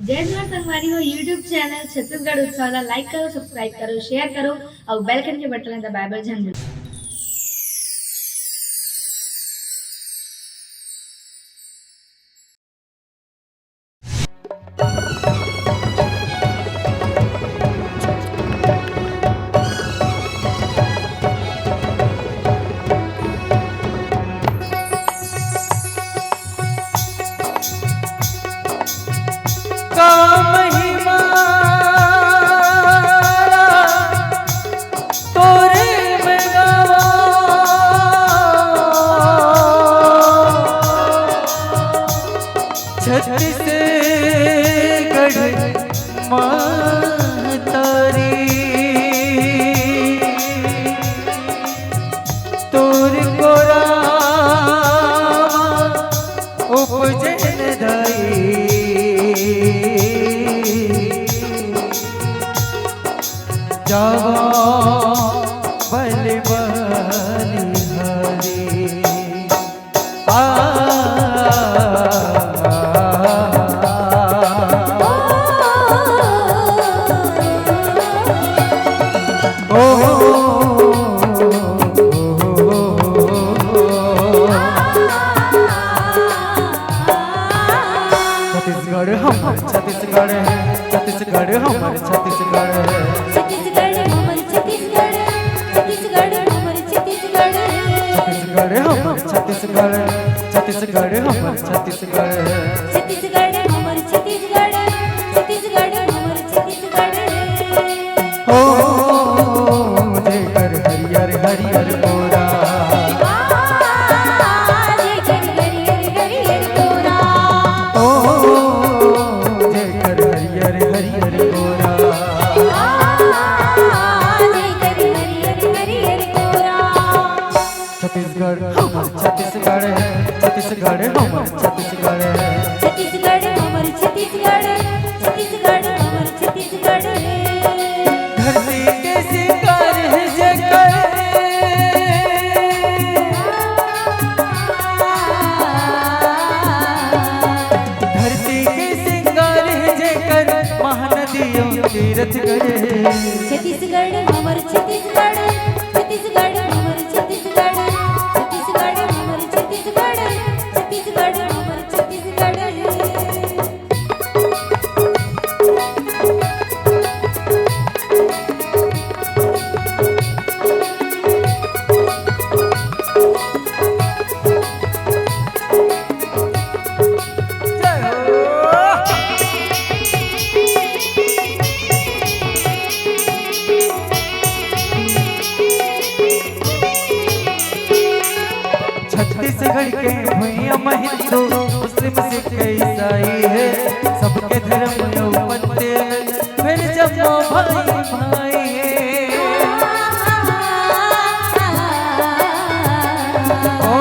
जय जोहार संगवारी हो यूट्यूब चैनल छत्तीसगढ़ उत्सव ला लाइक करो, सब्सक्राइब करो, शेयर करो और बेल आइकन के बटन दबाए बर झन भूलो। छत्तीसगढ़ महतारी तोर गोरा उपजन दाई जावा बल बलिहारी छत्तीसगढ़ हमर छत्तीसगढ़ है, छत्तीसगढ़ हमर छत्तीसगढ़ है, छत्तीसगढ़ हमर छत्तीसगढ़, छत्तीसगढ़ हमर छत्तीसगढ़, छत्तीसगढ़ हमर छत्तीसगढ़, छत्तीसगढ़ हमर छत्तीसगढ़, छत्तीसगढ़ हमर छत्तीसगढ़, छत्तीसगढ़ हमर छत्तीसगढ़। हो जेकर हरियर हरियर गोरा, जेकर हरियर हरियर गोरा, हो जेकर हरियर हरियर गोरा, जेकर हरियर हरियर गोरा। छत्तीसगढ़ हमर छत्तीसगढ़ है, छत्तीसगढ़ हमर छत्तीसगढ़ है, छत्तीसगढ़ हमर छत्तीसगढ़, छत्तीसगढ़ हमर छत्तीसगढ़। धरती के शिकार है जेकर, धरती के सिंगार है जेकर महानदियों तीरथ गए। छत्तीसगढ़ हमर छत्तीसगढ़, छत्तीसगढ़ हमर छत्तीसगढ़, छत्तीसगढ़ हमर छत्तीसगढ़, छत्तीसगढ़ हमर छत्तीसगढ़। जय हो। छत्तीसगढ़ के भैया हिंदू मुस्लिम सिख ईसाई है, सबके धर्म बनते फिर जब भाई भाई है। ओ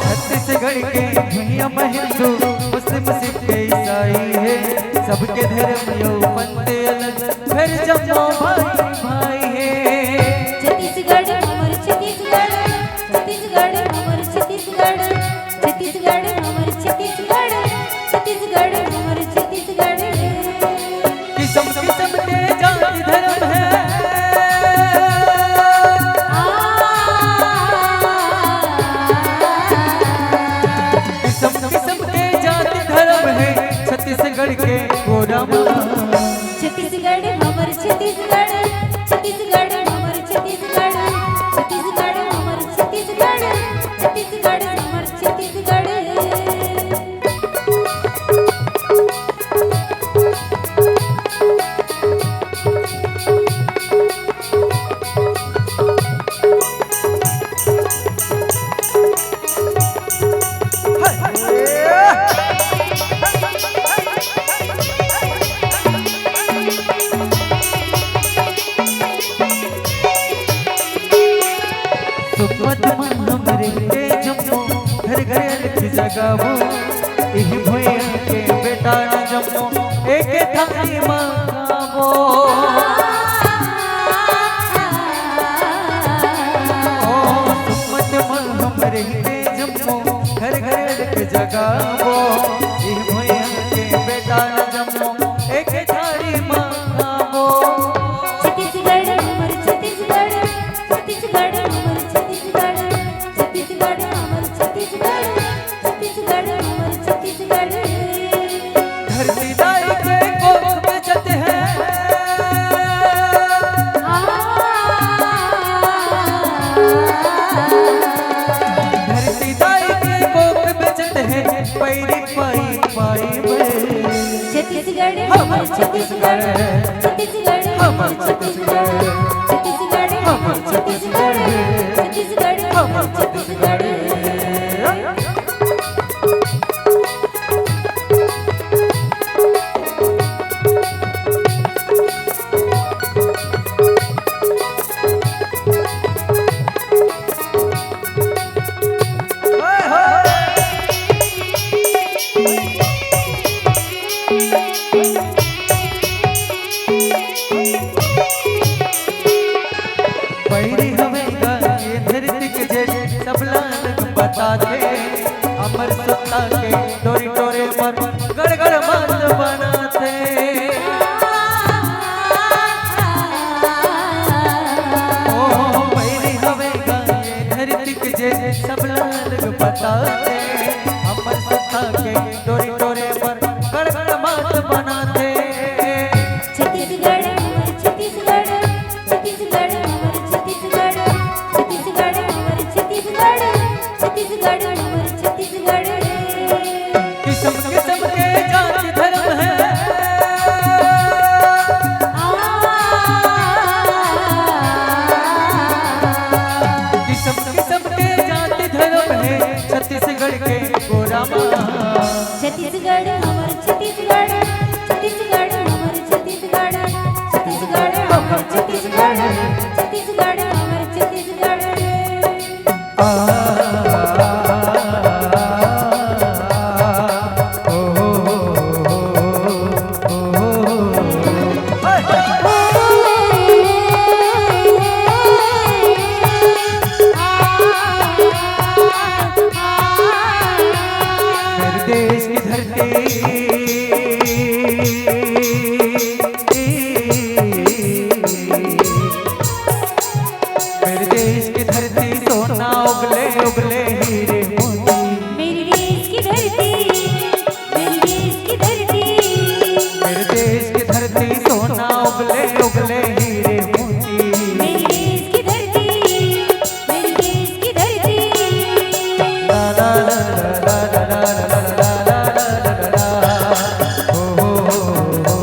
छत्तीसगढ़ के भैया हिंदू मुस्लिम सिख ईसाई है, सबके धर्म बनते फिर जब भाई भाई है। छत्तीसगढ़ हमर छत्तीसगढ़, छत्तीसगढ़ हमर छत्तीसगढ़, छत्तीसगढ़ हमर छत्तीसगढ़, छत्तीसगढ़ हमर छत्तीसगढ़। किस्म किस्म के जाति धर्म है, किस्म किस्म के जाति धर्म है छत्तीसगढ़ के गोरा माँ। छत्तीसगढ़ हमर छत्तीसगढ़, छत्तीसगढ़ हमर छत्तीसगढ़, छत्तीसगढ़ हमर छत्तीसगढ़, छत्तीसगढ़ हमर छत्तीसगढ़। सुमत मन हमरे के जम्मो घर घर अलग जगावो, इही भैया के बेटा न जम्मो एक थाली मंगावो। ओ सुमत मन हमरे के जम्मो घर घर अलग जगावो, इही भैया के बेटा न जम्मो छत्तीसगढ़ हमर छत्तीसगढ़ छत्तीसगढ़ हमर छत्तीसगढ़ छत्तीसगढ़ हमर छत्तीसगढ़ छत्तीसगढ़ हमर छत्तीसगढ़ बैरी हमें ये धरती के जे सबला बताते अमर सत्ता के डोरी डोरे पर गड़गड़ बात बनाते ओ बैरी हमें ये धरती के जे सबला बताते अमर सत्ता के डोरी डोरे पर गड़गड़ बात बनाते छत्तीसगढ़ हमर छत्तीसगढ़ छत्तीसगढ़ हमर छत्तीसगढ़ छत्तीसगढ़ हमर छत्तीसगढ़ छत्तीसगढ़ हमर छत्तीसगढ़ किस्म किस्म के जाति धर्म है किस्म किस्म के जाति धर्म है छत्तीसगढ़ के गोरा छत्तीसगढ़ हमर छत्तीसगढ़ छत्तीसगढ़ हमर छत्तीसगढ़ छत्तीसगढ़ हमर छत्तीसगढ़ छत्तीसगढ़ हमर छत्तीसगढ़ देश की धरती मेरे देश की धरती सोना उगले उगले हीरे मोती मेरे देश की धरती मेरे देश की धरती मेरे देश की धरती सोना उगले उगले हीरे मोती मेरे देश की धरती मेरे देश की धरती ला ला ला ला ला ला ला ला ला ला ला ला ला ओ हो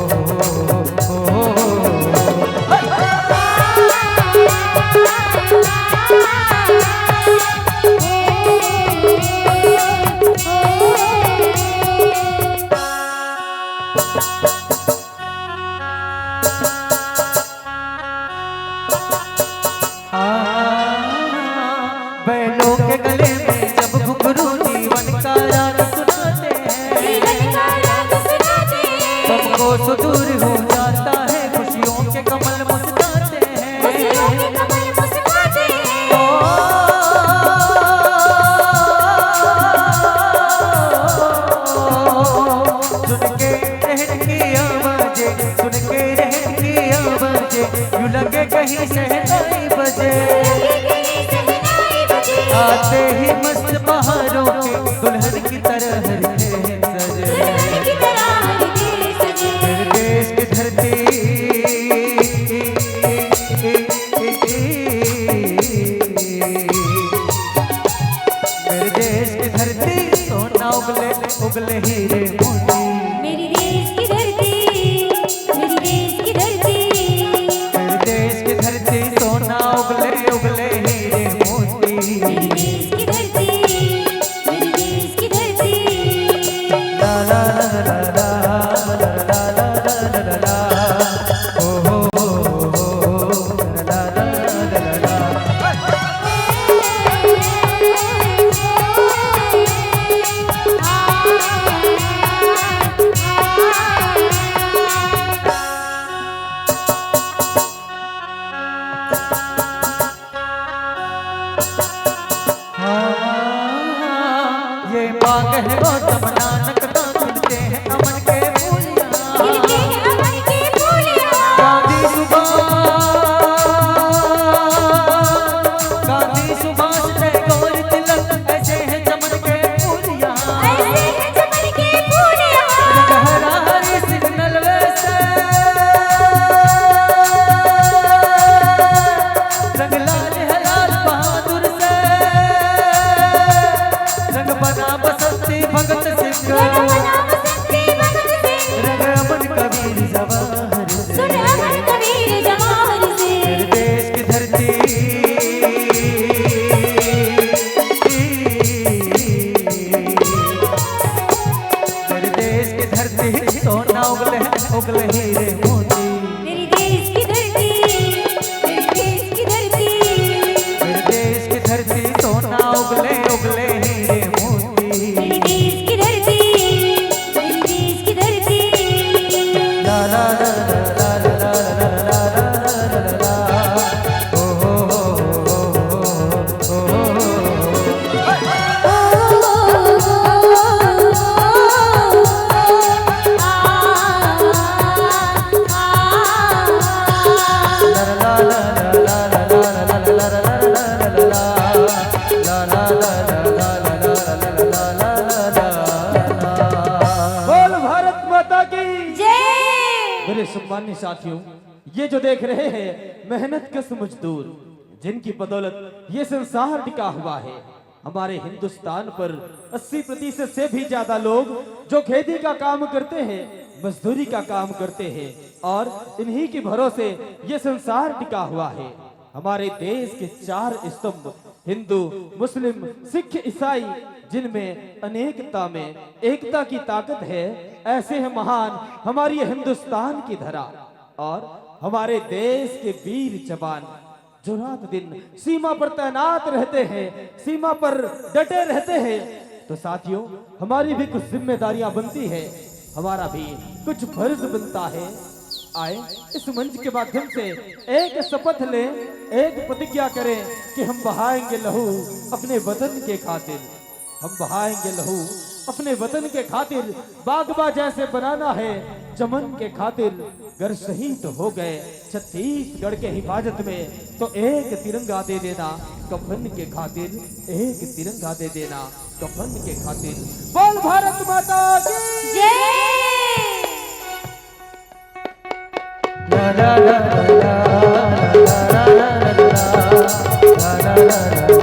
बैलों के गले में जब घुंघरू जीवन का राग सुनाते हैं जीवन का राग सुनाते सबको सुदूर हो जाता है खुशियों के कमल मुस्कुराते हैं खुशियों के कमल मुस्कुराते सुन के रहन की आवाजें सुन के रहन की आवाजें यूं लगे कहीं सहनाई बजे आते ही मस्त बहारों के दुल्हन की तरह हरते सजे मेरे देश की धरती मेरे देश की धरती सोना उगले उगले हीरे मोती मेरी देश की धरती मेरी देश की धरती मेरे देश की धरती सोना उगले उगले हीरे मोती मेरी देश की धरती मेरी कबीर जवाहर से, सुन अमर कबीर जवाहर से। मेरे देश की धरती मेरे देश की धरती सोना उगले उगले हीरे मोती। मेरी देश की धरती, मेरी देश की धरती, मेरे देश की धरती सोना उगले उगले हीरे मोती। मेरी देश की धरती, मेरी देश की धरती। ला ला ला ला ला ला ला ला ला ला ला ला। ओ हो हो हो हो बोल भारत माता की। जय। मेरे सम्मानित साथियों, ये जो देख रहे हैं मेहनत कश मजदूर, जिनकी बदौलत ये संसार टिका हुआ है। हमारे हिंदुस्तान पर 80% से भी ज्यादा लोग जो खेती का काम करते हैं, मजदूरी का काम करते हैं, और इन्हीं के भरोसे ये संसार टिका हुआ है। हमारे देश के 4 स्तंभ हिंदू, मुस्लिम, सिख, ईसाई, जिनमें अनेकता में एकता की ताकत है, ऐसे हैं महान हमारी हिंदुस्तान की धरा। और हमारे देश के वीर जवान जो रात दिन सीमा पर तैनात रहते हैं, सीमा पर डटे रहते हैं। तो साथियों, हमारी भी कुछ जिम्मेदारियां बनती है, हमारा भी कुछ फर्ज बनता है। आए इस मंच के माध्यम से एक शपथ लें, एक प्रतिज्ञा करें कि हम बहाएंगे लहू अपने वतन के खातिर। हम बहाएंगे लहू अपने वतन के खातिर। बागबा जैसे बनाना है चमन के खातिर। गर शहीद हो गए छत्तीसगढ़ के हिफाजत में, तो एक तिरंगा दे देना कफन के खातिर। एक तिरंगा दे देना कफन के खातिर। बोल भारत माता की जय। ला ला ला ला ला ला ला ला ला ला ला ला।